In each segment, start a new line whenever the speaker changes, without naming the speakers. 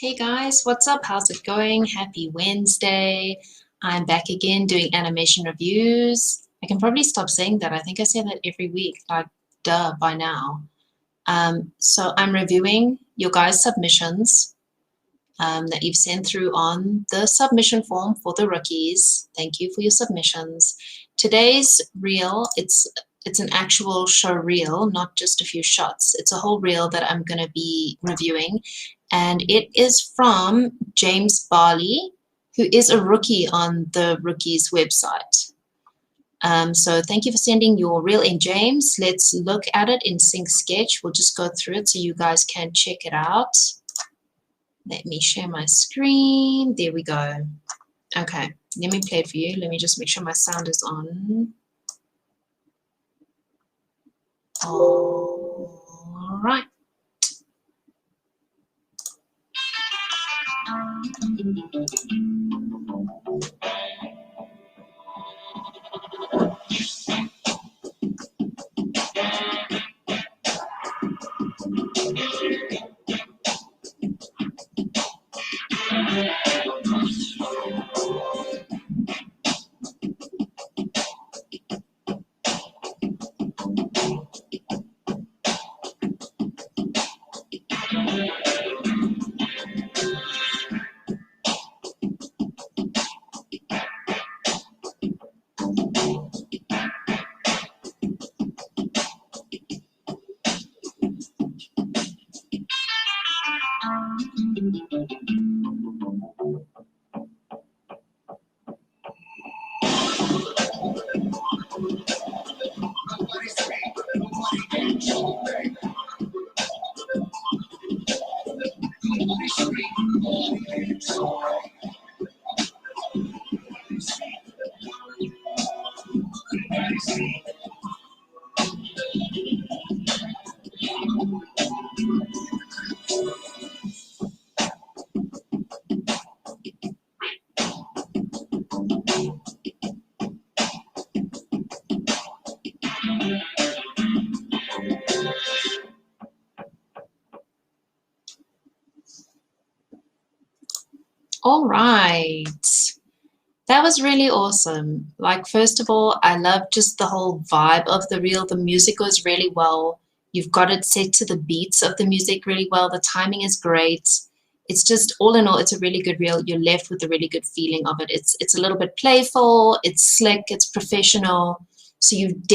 Hey guys, what's up? How's it going? Happy Wednesday. I'm back again doing animation reviews. I can probably stop saying that. I think I say that every week, like duh by now. So I'm reviewing your guys' submissions that you've sent through on the submission form for the rookies. Thank you for your submissions. Today's reel, it's an actual show reel, not just a few shots. It's a whole reel that I'm going to be reviewing, and it is from James Barley, who is a rookie on the Rookies website. So thank you for sending your reel in, James. Let's look at it in Sync Sketch. We'll just go through it so you guys can check it out. Let me share my screen. There we go. Okay, let me play it for you. Let me just make sure my sound is on. All right. All right. That was really awesome. Like, first of all, I love just the whole vibe of the reel. The music goes really well. You've got it set to the beats of the music really well. The timing is great. It's just, all in all, it's a really good reel. You're left with a really good feeling of it. It's a little bit playful, it's slick, it's professional. So you've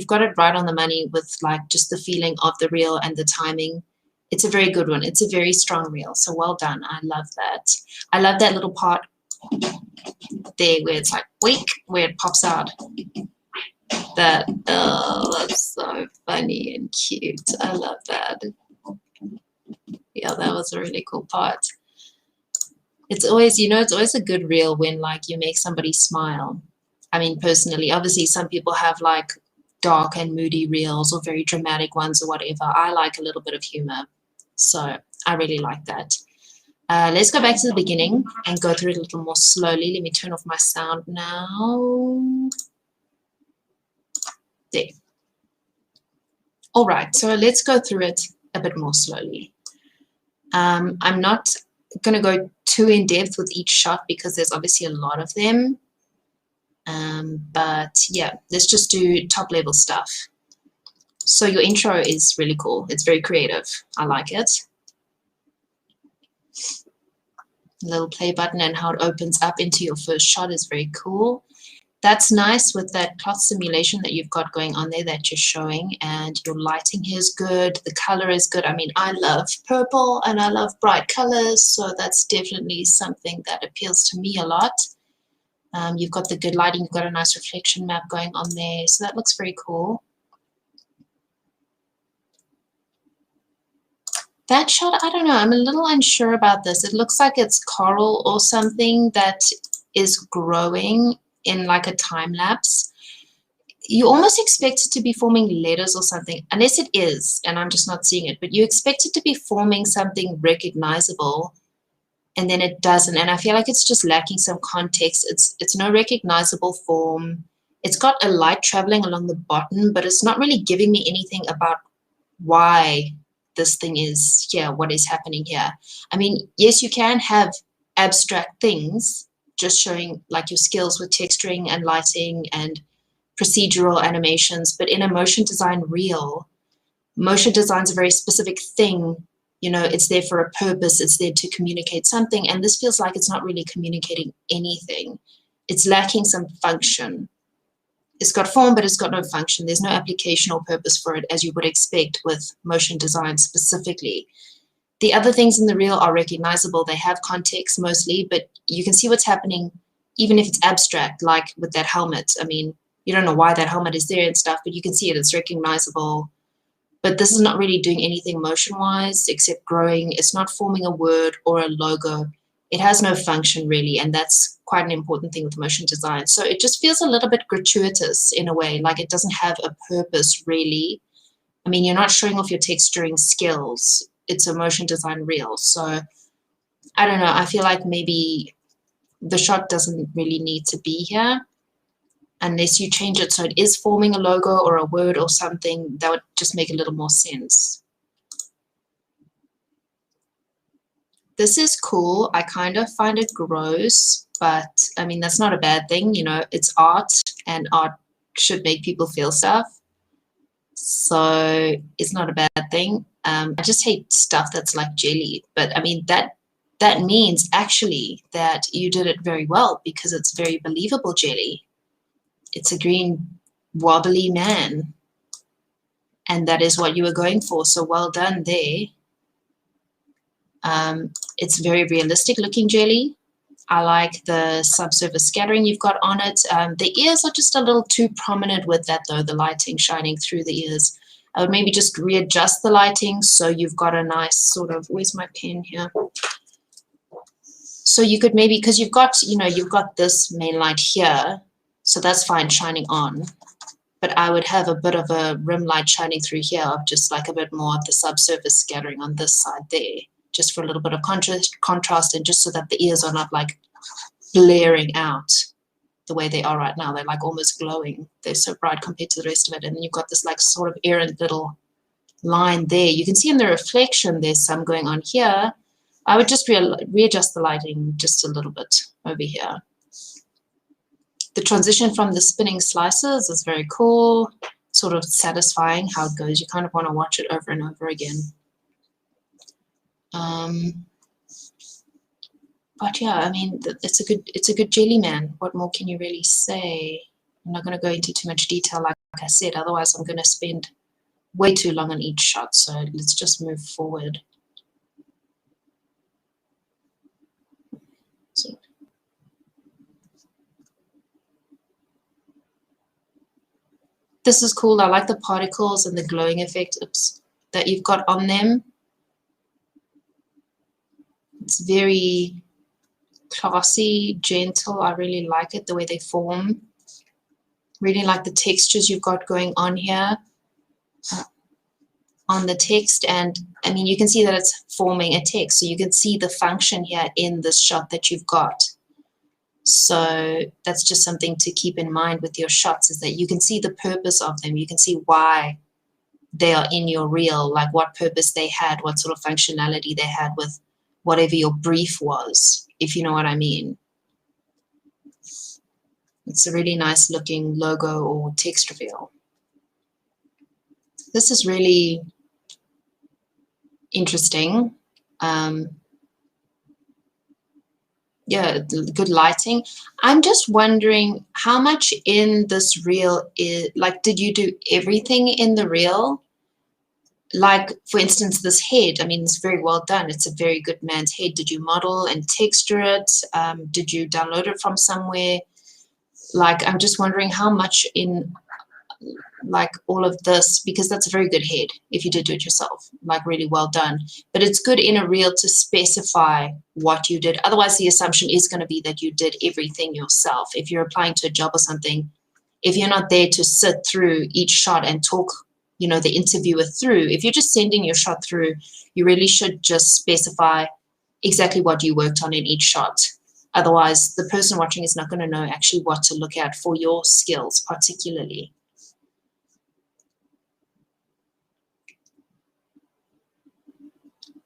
got it right on the money with like just the feeling of the reel and the timing. It's a very good one. It's a very strong reel. So well done. I love that. I love that little part there where it's like weak, where it pops out. That's so funny and cute. I love that. Yeah, that was a really cool part. It's always, it's always a good reel when like you make somebody smile. I mean, personally, obviously some people have like dark and moody reels or very dramatic ones or whatever. I like a little bit of humor. So I really like that. Let's go back to the beginning and go through it a little more slowly. Let me turn off my sound now. There. All right, so let's go through it a bit more slowly. I'm not going to go too in depth with each shot because there's obviously a lot of them. But yeah, let's just do top level stuff. So your intro is really cool. It's very creative. I like it. Little play button and how it opens up into your first shot is very cool. That's nice with that cloth simulation that you've got going on there that you're showing, and your lighting here is good. The color is good. I mean, I love purple and I love bright colors, so that's definitely something that appeals to me a lot. You've got the good lighting, you've got a nice reflection map going on there, so that looks very cool. That shot, I don't know, I'm a little unsure about this. It looks like it's coral or something that is growing in like a time lapse. You almost expect it to be forming letters or something, unless it is, and I'm just not seeing it, but you expect it to be forming something recognizable, and then it doesn't, and I feel like it's just lacking some context. It's no recognizable form. It's got a light traveling along the bottom, but it's not really giving me anything about why this thing is here, what is happening here. I mean, yes, you can have abstract things just showing like your skills with texturing and lighting and procedural animations, but in a motion design reel, motion design is a very specific thing. You know, it's there for a purpose, it's there to communicate something, and this feels like it's not really communicating anything. It's lacking some function. It's got form, but it's got no function. There's no application or purpose for it, as you would expect with motion design specifically. The other things in the reel are recognizable. They have context mostly, but you can see what's happening, even if it's abstract, like with that helmet. I mean, you don't know why that helmet is there and stuff, but you can see it, it's recognizable. But this is not really doing anything motion-wise except growing. It's not forming a word or a logo. It has no function really, and that's quite an important thing with motion design. So it just feels a little bit gratuitous in a way, like it doesn't have a purpose really. I mean, you're not showing off your texturing skills. It's a motion design reel. So I don't know, I feel like maybe the shot doesn't really need to be here unless you change it so it is forming a logo or a word or something. That would just make a little more sense. This is cool. I kind of find it gross, but I mean, that's not a bad thing. You know, it's art and art should make people feel stuff. So it's not a bad thing. I just hate stuff that's like jelly, but I mean, that means actually that you did it very well because it's very believable jelly. It's a green wobbly man, and that is what you were going for. So well done there. It's very realistic looking jelly. I like the subsurface scattering you've got on it. The ears are just a little too prominent with that though, the lighting shining through the ears. I would maybe just readjust the lighting so you've got a nice sort of, where's my pen here? So you could maybe, because you've got, you know, you've got this main light here, so that's fine shining on. But I would have a bit of a rim light shining through here of just like a bit more of the subsurface scattering on this side there, just for a little bit of contrast and just so that the ears are not like blaring out the way they are right now. They're like almost glowing. They're so bright compared to the rest of it. And then you've got this like sort of errant little line there. You can see in the reflection there's some going on here. I would just readjust the lighting just a little bit over here. The transition from the spinning slices is very cool, sort of satisfying how it goes. You kind of want to watch it over and over again. But yeah, I mean, it's a good jelly man. What more can you really say? I'm not going to go into too much detail, like I said. Otherwise, I'm going to spend way too long on each shot. So let's just move forward. So, this is cool. I like the particles and the glowing effect that you've got on them. It's very classy, gentle. I really like it, the way they form. Really like the textures you've got going on here on the text. And I mean, you can see that it's forming a text. So you can see the function here in this shot that you've got. So that's just something to keep in mind with your shots, is that you can see the purpose of them. You can see why they are in your reel, like what purpose they had, what sort of functionality they had with whatever your brief was, if you know what I mean. It's a really nice looking logo or text reveal. This is really interesting. Yeah, good lighting. I'm just wondering how much in this reel is, like, did you do everything in the reel? Like, for instance, this head, I mean, it's very well done. It's a very good man's head. Did you model and texture it? Did you download it from somewhere? Like, I'm just wondering how much in, like, all of this, because that's a very good head if you did do it yourself, like, really well done. But it's good in a reel to specify what you did. Otherwise, the assumption is going to be that you did everything yourself. If you're applying to a job or something, if you're not there to sit through each shot and talk, you know, the interviewer through, if you're just sending your shot through, you really should just specify exactly what you worked on in each shot. Otherwise, the person watching is not going to know actually what to look at for your skills particularly.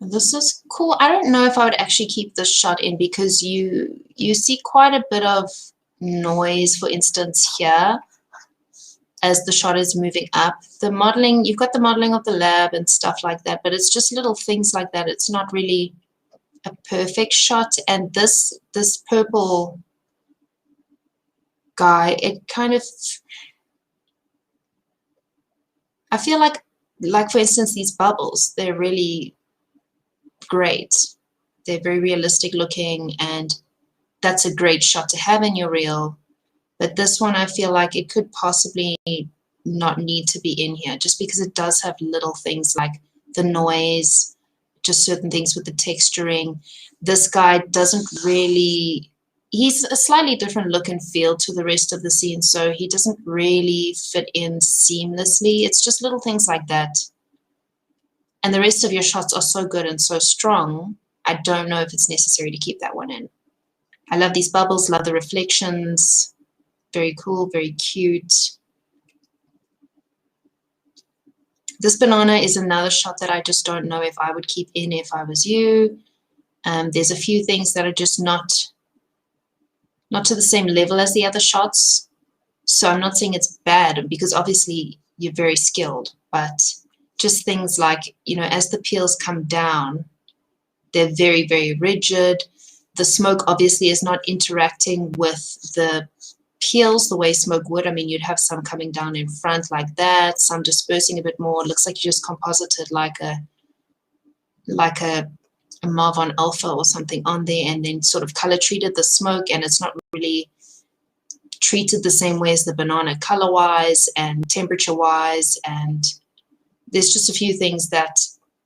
This is cool. I don't know if I would actually keep this shot in because you see quite a bit of noise, for instance, here as the shot is moving up. The modeling, you've got the modeling of the lab and stuff like that, but it's just little things like that. It's not really a perfect shot. And this purple guy, it kind of, I feel like for instance, these bubbles, they're really great. They're very realistic looking, and that's a great shot to have in your reel. But this one, I feel like it could possibly not need to be in here just because it does have little things like the noise, just certain things with the texturing. This guy doesn't really, he's a slightly different look and feel to the rest of the scene, so he doesn't really fit in seamlessly. It's just little things like that. And the rest of your shots are so good and so strong, I don't know if it's necessary to keep that one in. I love these bubbles, love the reflections. Very cool, very cute. This banana is another shot that I just don't know if I would keep in if I was you. There's a few things that are just not to the same level as the other shots. So I'm not saying it's bad because obviously you're very skilled, but just things like, you know, as the peels come down, they're very, very rigid. The smoke obviously is not interacting with the peels the way smoke would. I mean, you'd have some coming down in front like that, some dispersing a bit more. It looks like you just composited like a Marvon Alpha or something on there and then sort of color treated the smoke, and it's not really treated the same way as the banana color wise and temperature wise. And there's just a few things that,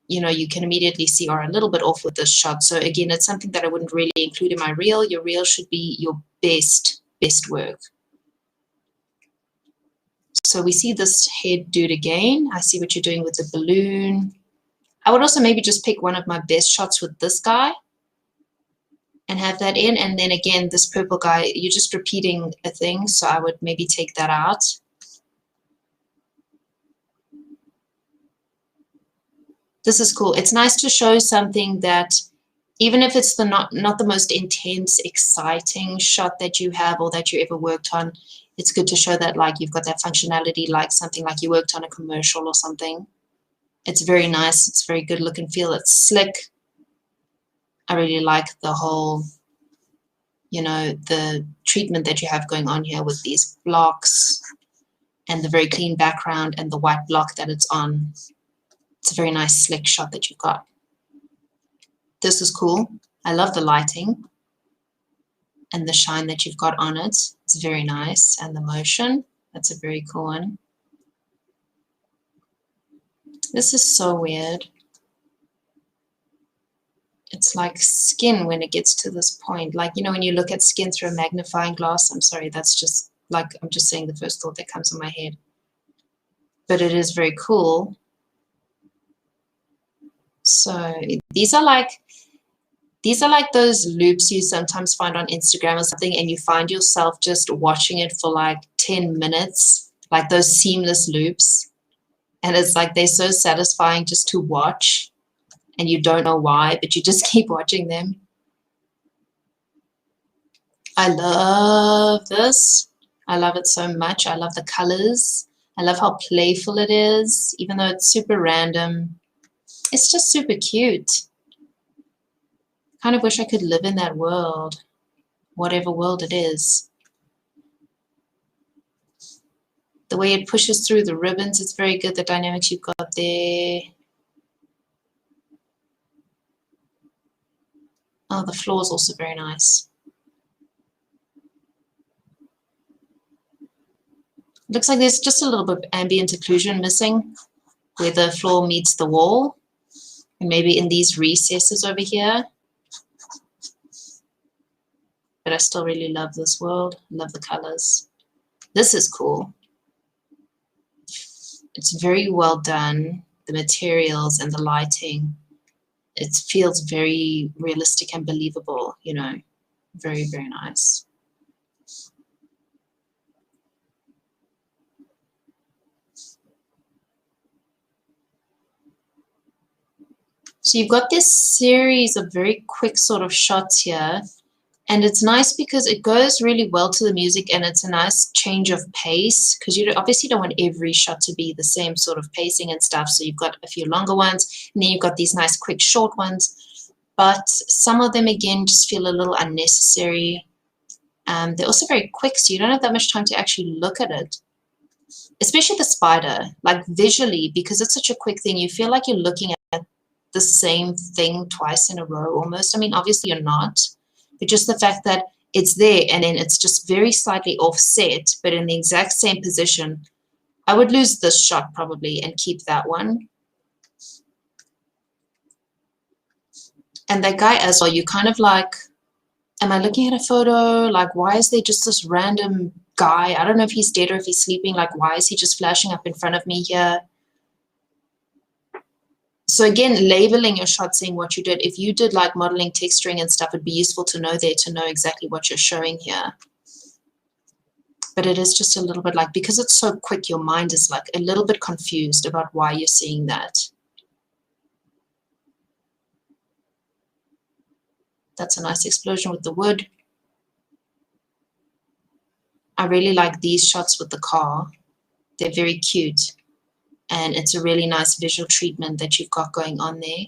you know, you can immediately see are a little bit off with this shot. So again, it's something that I wouldn't really include in my reel. Your reel should be your best work. So we see this head dude again. I see what you're doing with the balloon. I would also maybe just pick one of my best shots with this guy and have that in. And then again, this purple guy, you're just repeating a thing. So I would maybe take that out. This is cool. It's nice to show something that even if it's not the most intense, exciting shot that you have or that you ever worked on, it's good to show that like you've got that functionality, like something like you worked on a commercial or something. It's very nice. It's very good look and feel. It's slick. I really like the whole, you know, the treatment that you have going on here with these blocks and the very clean background and the white block that it's on. It's a very nice slick shot that you've got. This is cool. I love the lighting and the shine that you've got on it. It's very nice. And the motion, that's a very cool one. This is so weird. It's like skin when it gets to this point. Like, you know, when you look at skin through a magnifying glass, I'm sorry, that's just like, I'm just saying the first thought that comes in my head. But it is very cool. So these are like those loops you sometimes find on Instagram or something, and you find yourself just watching it for like 10 minutes, like those seamless loops. And it's like they're so satisfying just to watch, and you don't know why, but you just keep watching them. I love this. I love it so much. I love the colors. I love how playful it is, even though it's super random. It's just super cute. Kind of wish I could live in that world, whatever world it is. The way it pushes through the ribbons, it's very good. The dynamics you've got there. Oh, the floor is also very nice. Looks like there's just a little bit of ambient occlusion missing where the floor meets the wall, and maybe in these recesses over here. But I still really love this world. I love the colors. This is cool. It's very well done. The materials and the lighting. It feels very realistic and believable, you know. Very, very nice. So you've got this series of very quick sort of shots here, and it's nice because it goes really well to the music, and it's a nice change of pace because you obviously don't want every shot to be the same sort of pacing and stuff. So you've got a few longer ones, and then you've got these nice quick short ones. But some of them again just feel a little unnecessary. They're also very quick, so you don't have that much time to actually look at it. Especially the spider, like visually, because it's such a quick thing, you feel like you're looking at the same thing twice in a row almost. I mean, obviously you're not, but just the fact that it's there and then it's just very slightly offset, but in the exact same position. I would lose this shot probably and keep that one. And that guy as well, you kind of like, am I looking at a photo? Like, why is there just this random guy? I don't know if he's dead or if he's sleeping. Like, why is he just flashing up in front of me here? So again, labeling your shot, saying what you did. If you did like modeling, texturing and stuff, it'd be useful to know there, to know exactly what you're showing here. But it is just a little bit like, because it's so quick, your mind is like a little bit confused about why you're seeing that. That's a nice explosion with the wood. I really like these shots with the car. They're very cute. And it's a really nice visual treatment that you've got going on there.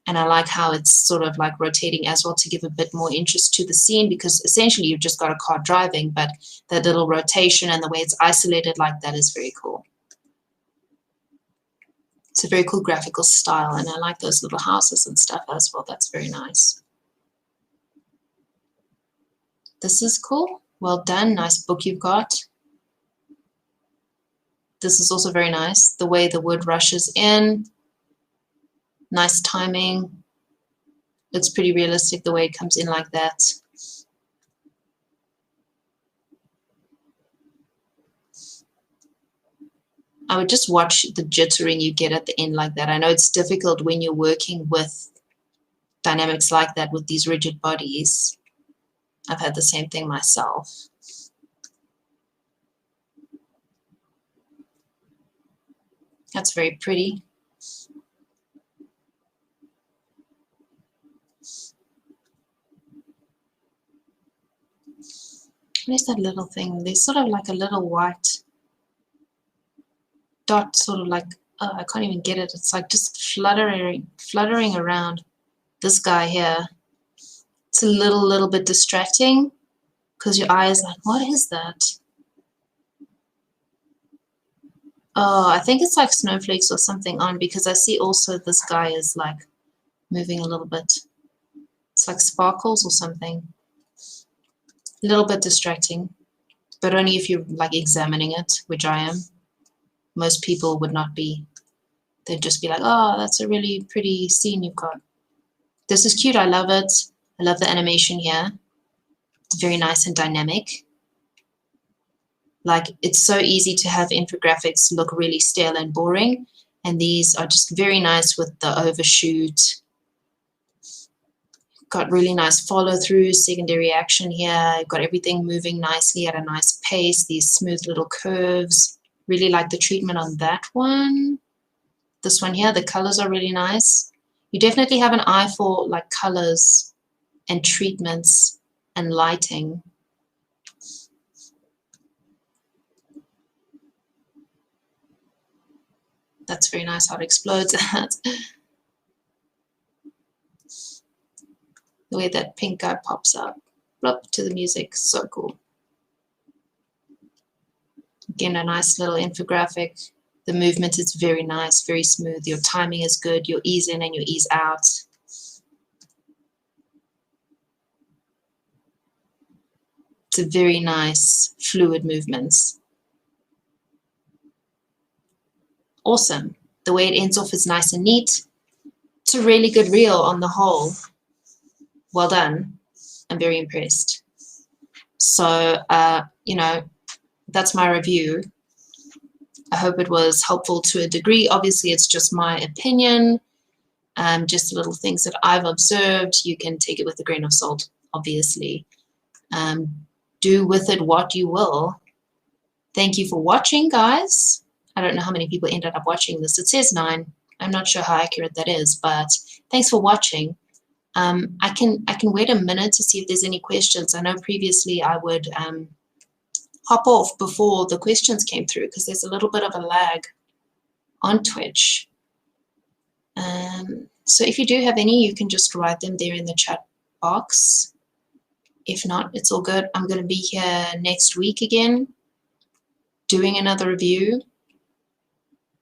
And I like how it's sort of like rotating as well to give a bit more interest to the scene, because essentially you've just got a car driving, but that little rotation and the way it's isolated like that is very cool. It's a very cool graphical style, and I like those little houses and stuff as well. That's very nice. This is cool. Well done. Nice book you've got. This is also very nice. The way the wood rushes in. Nice timing. Looks pretty realistic the way it comes in like that. I would just watch the jittering you get at the end like that. I know it's difficult when you're working with dynamics like that with these rigid bodies. I've had the same thing myself. That's very pretty. What is that little thing? There's sort of like a little white dot, sort of like, oh, I can't even get it. It's like just fluttering around this guy here. It's a little bit distracting because your eye is like, what is that? Oh, I think it's like snowflakes or something on, because I see also this guy is like moving a little bit. It's like sparkles or something. A little bit distracting, but only if you're like examining it, which I am. Most people would not be. They'd just be like, oh, that's a really pretty scene you've got. This is cute. I love it. I love the animation here. It's very nice and dynamic. Like, it's so easy to have infographics look really stale and boring, and these are just very nice with the overshoot. Got really nice follow-through, secondary action here. You've got everything moving nicely at a nice pace, these smooth little curves. Really like the treatment on that one. This one here, the colors are really nice. You definitely have an eye for like colors and treatments and lighting. That's very nice how it explodes. The way that pink guy pops up, plop, to the music, so cool. Again, a nice little infographic. The movement is very nice, very smooth. Your timing is good. Your ease in and your ease out. It's a very nice, fluid movements. Awesome. The way it ends off is nice and neat. It's a really good reel on the whole. Well done. I'm very impressed. So, you know, that's my review. I hope it was helpful to a degree. Obviously, it's just my opinion, just little things that I've observed. You can take it with a grain of salt, obviously. Do with it what you will. Thank you for watching, guys. I don't know how many people ended up watching this. It says 9. I'm not sure how accurate that is, but thanks for watching. I can wait a minute to see if there's any questions. I know previously I would hop off before the questions came through because there's a little bit of a lag on Twitch. So if you do have any, you can just write them there in the chat box. If not, it's all good. I'm going to be here next week again, doing another review.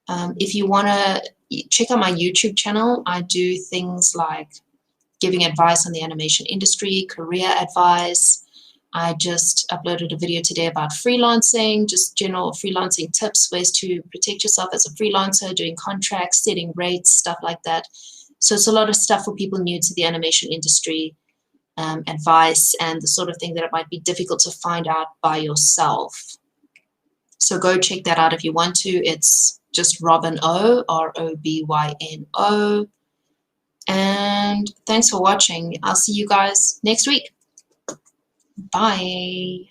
If you want to check out my YouTube channel, I do things like giving advice on the animation industry, career advice. I just uploaded a video today about freelancing, just general freelancing tips, ways to protect yourself as a freelancer, doing contracts, setting rates, stuff like that. So it's a lot of stuff for people new to the animation industry, advice, and the sort of thing that it might be difficult to find out by yourself. So go check that out if you want to. It's just Robyn O, R-O-B-Y-N-O. And thanks for watching. I'll see you guys next week. Bye.